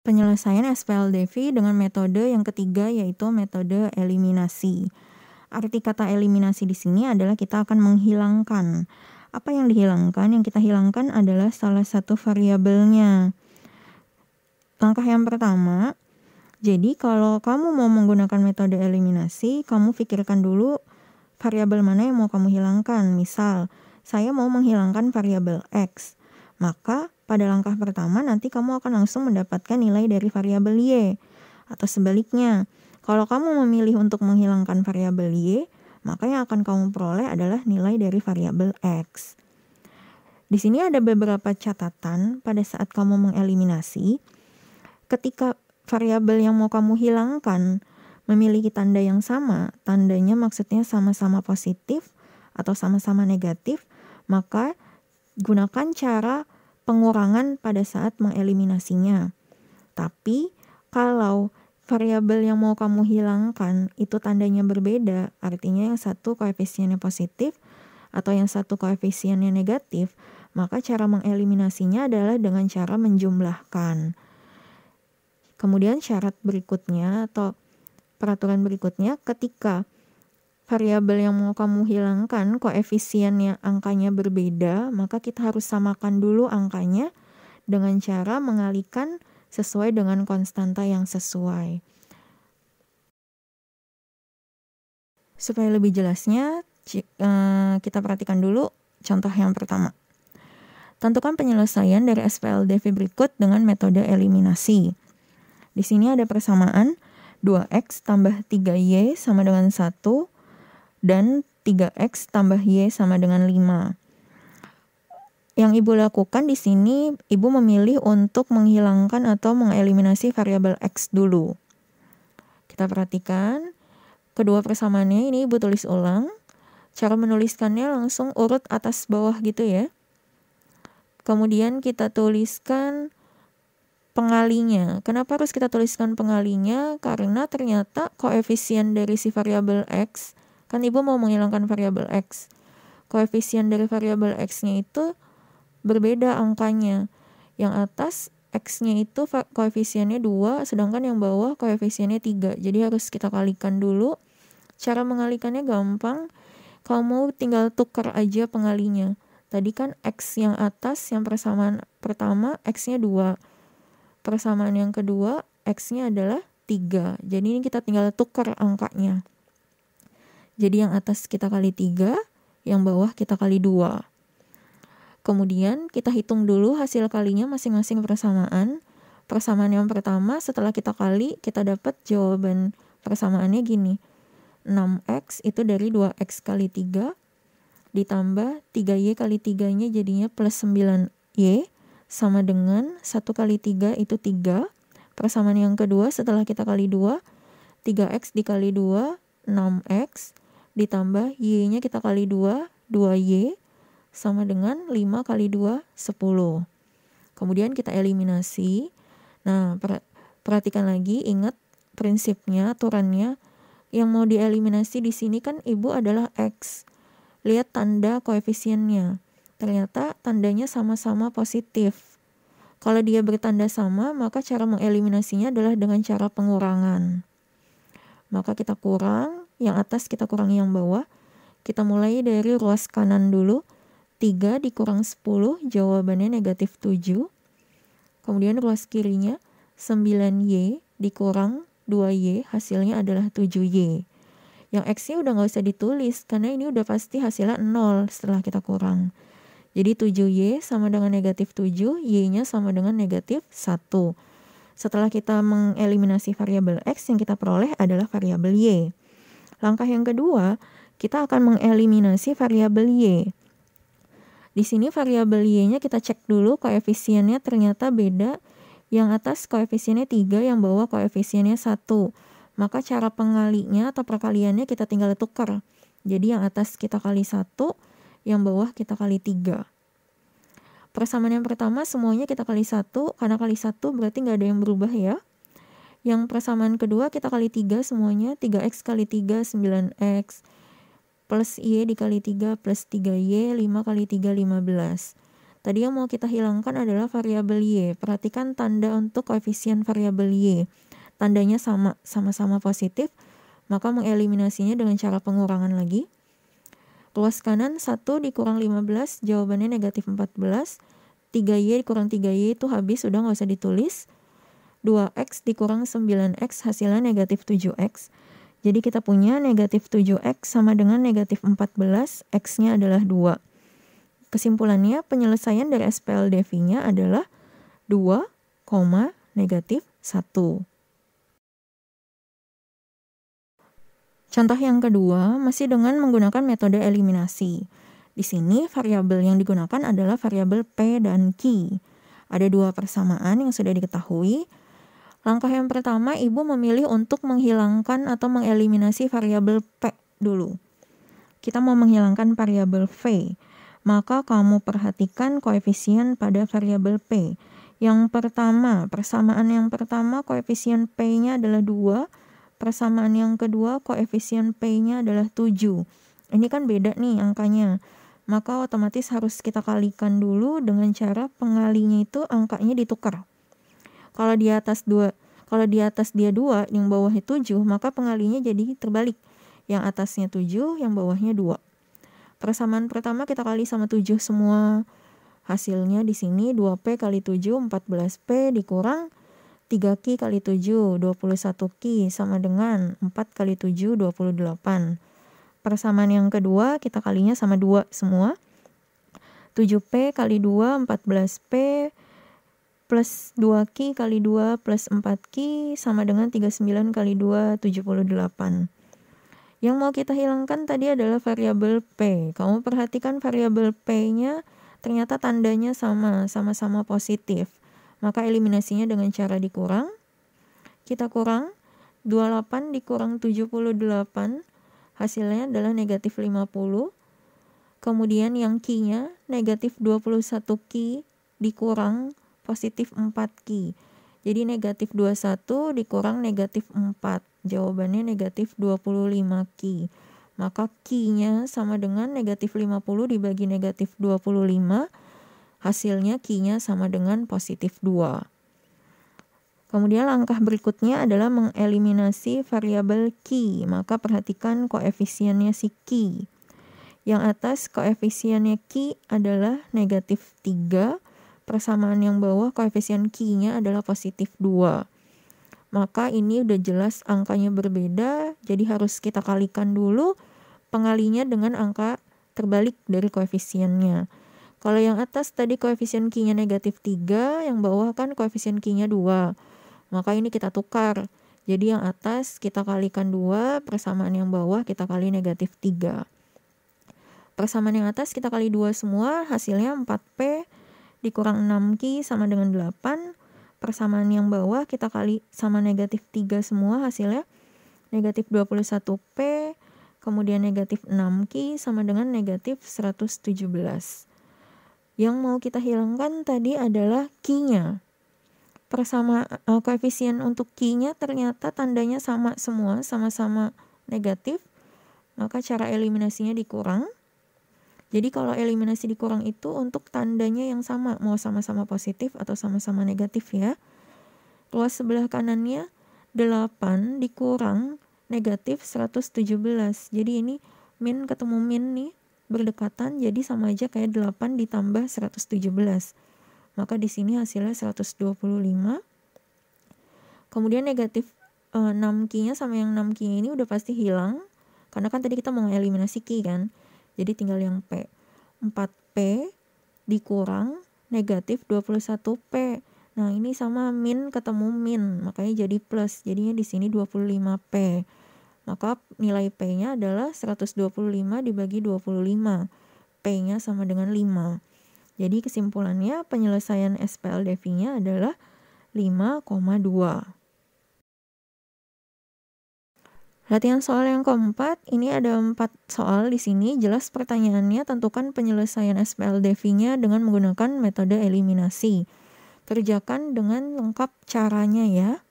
penyelesaian SPLDV dengan metode yang ketiga, yaitu metode eliminasi. Arti kata eliminasi di sini adalah kita akan menghilangkan. Apa yang dihilangkan? Yang kita hilangkan adalah salah satu variabelnya. Langkah yang pertama, jadi kalau kamu mau menggunakan metode eliminasi, kamu pikirkan dulu variabel mana yang mau kamu hilangkan. Misal, saya mau menghilangkan variabel X. Maka pada langkah pertama nanti kamu akan langsung mendapatkan nilai dari variabel Y. Atau sebaliknya, kalau kamu memilih untuk menghilangkan variabel Y, maka yang akan kamu peroleh adalah nilai dari variabel X. Di sini ada beberapa catatan pada saat kamu mengeliminasi. Ketika variabel yang mau kamu hilangkan memiliki tanda yang sama, tandanya maksudnya sama-sama positif atau sama-sama negatif, maka gunakan cara pengurangan pada saat mengeliminasinya. Tapi kalau variabel yang mau kamu hilangkan itu tandanya berbeda, artinya yang satu koefisiennya positif atau yang satu koefisiennya negatif, maka cara mengeliminasinya adalah dengan cara menjumlahkan. Kemudian syarat berikutnya atau peraturan berikutnya, ketika variabel yang mau kamu hilangkan koefisiennya angkanya berbeda, maka kita harus samakan dulu angkanya dengan cara mengalikan sesuai dengan konstanta yang sesuai. Supaya lebih jelasnya, kita perhatikan dulu contoh yang pertama. Tentukan penyelesaian dari SPLDV berikut dengan metode eliminasi. Di sini ada persamaan 2x tambah 3y sama dengan 1 dan 3x tambah y sama dengan 5. Yang Ibu lakukan di sini, Ibu memilih untuk menghilangkan atau mengeliminasi variabel x dulu. Kita perhatikan, kedua persamaannya ini Ibu tulis ulang. Cara menuliskannya langsung urut atas bawah gitu ya. Kemudian kita tuliskan pengalinya. Kenapa harus kita tuliskan pengalinya? Karena ternyata koefisien dari si variabel x, kan Ibu mau menghilangkan variabel x. Koefisien dari variabel x-nya itu berbeda angkanya. Yang atas x-nya itu koefisiennya 2, sedangkan yang bawah koefisiennya 3. Jadi harus kita kalikan dulu. Cara mengalikannya gampang. Kamu tinggal tukar aja pengalinya. Tadi kan x yang atas, yang persamaan pertama, x-nya 2. Persamaan yang kedua, x-nya adalah 3. Jadi ini kita tinggal tukar angkanya. Jadi yang atas kita kali 3, yang bawah kita kali 2. Kemudian kita hitung dulu hasil kalinya masing-masing persamaan. Persamaan yang pertama setelah kita kali, kita dapat jawaban persamaannya gini. 6x itu dari 2x kali 3, ditambah 3y kali 3-nya jadinya plus 9y. Sama dengan 1 kali 3 itu 3. Persamaan yang kedua setelah kita kali 2, 3x dikali 2, 6x. Ditambah y-nya kita kali 2, 2y. Sama dengan 5 kali 2, 10. Kemudian kita eliminasi. Nah, perhatikan lagi, ingat prinsipnya, aturannya. Yang mau dieliminasi di sini kan Ibu adalah x. Lihat tanda koefisiennya. Ternyata tandanya sama-sama positif. Kalau dia bertanda sama, maka cara mengeliminasinya adalah dengan cara pengurangan. Maka kita kurang, yang atas kita kurangi yang bawah. Kita mulai dari ruas kanan dulu. 3 dikurang 10, jawabannya negatif 7. Kemudian ruas kirinya, 9y dikurang 2y, hasilnya adalah 7y. Yang x-nya udah nggak usah ditulis, karena ini udah pasti hasilnya 0 setelah kita kurang. Jadi 7y sama dengan negatif 7, y-nya sama dengan negatif 1. Setelah kita mengeliminasi variabel x, yang kita peroleh adalah variabel y. Langkah yang kedua, kita akan mengeliminasi variabel y. Di sini variabel y-nya kita cek dulu koefisiennya ternyata beda. Yang atas koefisiennya 3, yang bawah koefisiennya 1. Maka cara pengalinya atau perkaliannya kita tinggal tukar. Jadi yang atas kita kali 1, yang bawah kita kali 3. Persamaan yang pertama semuanya kita kali 1, karena kali 1 berarti nggak ada yang berubah ya. Yang persamaan kedua kita kali 3 semuanya, 3x kali 3, 9x. Plus y dikali 3 plus 3y, 5 kali 3, 15. Tadi yang mau kita hilangkan adalah variabel Y. Perhatikan tanda untuk koefisien variabel Y. Tandanya sama-sama positif, maka mengeliminasinya dengan cara pengurangan lagi. Ruas kanan 1 dikurang 15, jawabannya negatif 14. 3Y dikurang 3Y itu habis, udah nggak usah ditulis. 2X dikurang 9X hasilnya negatif 7X. Jadi kita punya negatif 7X sama dengan negatif 14, X-nya adalah 2. Kesimpulannya, penyelesaian dari SPLDV-nya adalah 2, negatif 1. Contoh yang kedua, masih dengan menggunakan metode eliminasi. Di sini variabel yang digunakan adalah variabel P dan Q. Ada 2 persamaan yang sudah diketahui. Langkah yang pertama, Ibu memilih untuk menghilangkan atau mengeliminasi variabel P dulu. Kita mau menghilangkan variabel V. Maka kamu perhatikan koefisien pada variabel P. Yang pertama, persamaan yang pertama koefisien P-nya adalah 2. Persamaan yang kedua koefisien P-nya adalah 7. Ini kan beda nih angkanya. Maka otomatis harus kita kalikan dulu dengan cara pengalinya itu angkanya ditukar. Kalau di atas dia 2, yang bawahnya 7, maka pengalinya jadi terbalik. Yang atasnya 7, yang bawahnya 2. Persamaan pertama kita kali sama 7 semua. Hasilnya di sini 2P kali 7, 14P dikurang 3Q kali 7, 21Q sama dengan 4 kali 7, 28. Persamaan yang kedua kita kalinya sama 2 semua. 7P kali 2, 14P plus 2Q kali 2 plus 4Q sama dengan 39 kali 2, 78. Yang mau kita hilangkan tadi adalah variabel P. Kamu perhatikan variabel P-nya ternyata tandanya sama-sama positif. Maka eliminasinya dengan cara dikurang. Kita kurang 28 dikurang 78, hasilnya adalah negatif 50. Kemudian yang Q-nya negatif 21Q dikurang positif 4Q. Jadi negatif 21 dikurang negatif 4. Jawabannya negatif 25Q. Maka Q-nya sama dengan negatif 50 dibagi negatif 25. Hasilnya Q-nya sama dengan positif 2. Kemudian langkah berikutnya adalah mengeliminasi variabel Q. Maka perhatikan koefisiennya si Q. Yang atas koefisiennya Q adalah negatif 3. Persamaan yang bawah koefisien Q-nya adalah positif 2. Maka ini udah jelas angkanya berbeda, jadi harus kita kalikan dulu pengalinya dengan angka terbalik dari koefisiennya. Kalau yang atas tadi koefisien Q-nya negatif 3, yang bawah kan koefisien Q-nya 2. Maka ini kita tukar. Jadi yang atas kita kalikan 2, persamaan yang bawah kita kali negatif 3. Persamaan yang atas kita kali 2 semua, hasilnya 4P dikurang 6Q sama dengan 8. Persamaan yang bawah kita kali sama negatif 3 semua, hasilnya negatif 21P, kemudian negatif 6Q sama dengan negatif 117. Yang mau kita hilangkan tadi adalah Q-nya. Koefisien untuk Q-nya ternyata tandanya sama semua, sama-sama negatif. Maka cara eliminasinya dikurang. Jadi kalau eliminasi dikurang itu untuk tandanya yang sama, mau sama-sama positif atau sama-sama negatif ya. Ruas sebelah kanannya 8 dikurang negatif 117. Jadi ini min ketemu min nih berdekatan, jadi sama aja kayak 8 ditambah 117. Maka di sini hasilnya 125. Kemudian negatif 6Q-nya sama yang 6Q ini udah pasti hilang. Karena kan tadi kita mau eliminasi Q kan. Jadi tinggal yang P. 4P dikurang negatif 21P. Nah, ini sama min ketemu min, makanya jadi plus. Jadinya di sini 25P. Maka nilai P-nya adalah 125 dibagi 25. P-nya sama dengan 5. Jadi kesimpulannya penyelesaian SPLDV-nya adalah 5,2. Latihan soal yang keempat, ini ada 4 soal di sini. Jelas pertanyaannya, tentukan penyelesaian SPLDV-nya dengan menggunakan metode eliminasi. Kerjakan dengan lengkap caranya ya.